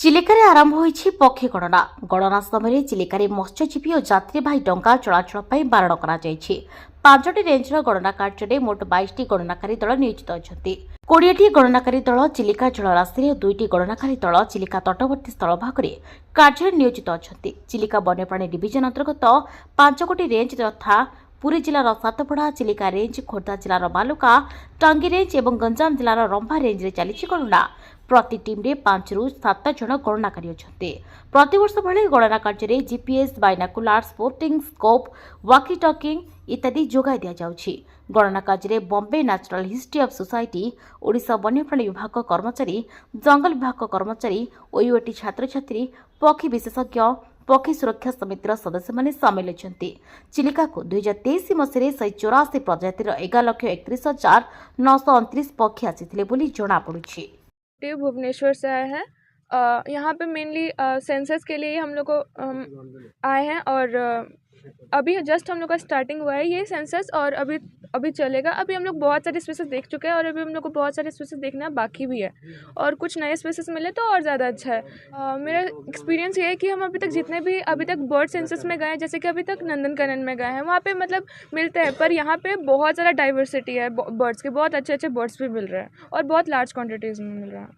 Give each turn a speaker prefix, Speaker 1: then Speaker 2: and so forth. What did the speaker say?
Speaker 1: ଚିଲିକାରେ ଆରମ୍ଭ ହୋଇଛି ପକ୍ଷୀ ଗଣନା। ଗଣନା ସମୟରେ ଚିଲିକାରେ ମତ୍ସ୍ୟଜୀବୀ ଓ ଯାତ୍ରୀବାହୀ ଡଙ୍ଗା ଚଳାଚଳ ପାଇଁ ବାରଣ କରାଯାଇଛି। 5ଟି ରେଞ୍ଜର ଗଣନା କାର୍ଯ୍ୟରେ ମୋଟ 22ଟି ଗଣନାକାରୀ ଦଳ ନିୟୋଜିତ ଅଛନ୍ତି। 20ଟି ଗଣନାକାରୀ ଦଳ ଚିଲିକା ଜଳରାଶିରେ ଓ 2ଟି ଗଣନାକାରୀ ଦଳ ଚିଲିକା ତଟବର୍ତ୍ତୀ ସ୍ଥଳଭାଗରେ କାର୍ଯ୍ୟରେ ନିୟୋଜିତ ଅଛନ୍ତି। ଚିଲିକା ବନ୍ୟପ୍ରାଣୀ ଡିଭିଜନ ଅନ୍ତର୍ଗତ 5ଗୋଟି ରେଞ୍ଜ ଯଥା ପୁରୀ ଜିଲ୍ଲାର ସାତପଡ଼ା, ଚିଲିକା ରେଞ୍ଜ, ଖୋର୍ଦ୍ଧା ଜିଲ୍ଲାର ବାଲୁକା, ଟାଙ୍ଗୀ ରେଞ୍ଜ ଏବଂ ଗଞ୍ଜାମ ଜିଲ୍ଲାର ରମ୍ଭା ରେଞ୍ଜରେ ଚାଲିଛି ଗଣନା। ପ୍ରତି ଟିମ୍ରେ 5ରୁ 7 ଜଣ ଗଣନାକାରୀ ଅଛନ୍ତି। ପ୍ରତିବର୍ଷ ଭଳି ଗଣନା କାର୍ଯ୍ୟରେ GPS, binocular, sporting scope, walkie talking ଇତ୍ୟାଦି ଯୋଗାଇ ଦିଆଯାଉଛି। ଗଣନା କାର୍ଯ୍ୟରେ Bombay natural history of society, Odisha ବନ୍ୟପ୍ରାଣୀ ବିଭାଗ କର୍ମଚାରୀ, ଜଙ୍ଗଲ ବିଭାଗ କର୍ମଚାରୀ, ଓୟୁଏଟି ଛାତ୍ରଛାତ୍ରୀ, ପକ୍ଷୀ ବିଶେଷଜ୍ଞ, ପକ୍ଷୀ ସୁରକ୍ଷା ସମିତିର ସଦସ୍ୟମାନେ ସାମିଲ ଅଛନ୍ତି। ଚିଲିକାକୁ 2023 ମସିହାରେ 184 ପ୍ରଜାତିର 11,31,929 ପକ୍ଷୀ ଆସିଥିଲେ ବୋଲି ଜଣାପଡ଼ିଛି।
Speaker 2: भुवनेश्वर से आए हैं। यहाँ पे मेनली सेंसस के लिए हम लोग को आए हैं और अभी जस्ट हम लोग का स्टार्टिंग हुआ है ये सेंसस और अभी चलेगा। अभी हम लोग बहुत सारे स्पीसीज देख चुके हैं और अभी हम लोग को बहुत सारे स्पीसीज देखना बाकी भी है और कुछ नए स्पीसीज मिले तो और ज़्यादा अच्छा है। मेरा एक्सपीरियंस ये है कि हम अभी तक जितने भी अभी तक बर्ड सेंसस में गए हैं, जैसे कि अभी तक नंदनकानन में गए हैं, वहाँ पे मतलब मिलते हैं, पर यहाँ पे बहुत ज़्यादा डाइवर्सिटी है बर्ड्स के, बहुत अच्छे अच्छे बर्ड्स भी मिल रहे हैं और बहुत लार्ज क्वान्टिटीज़ में मिल रहा है।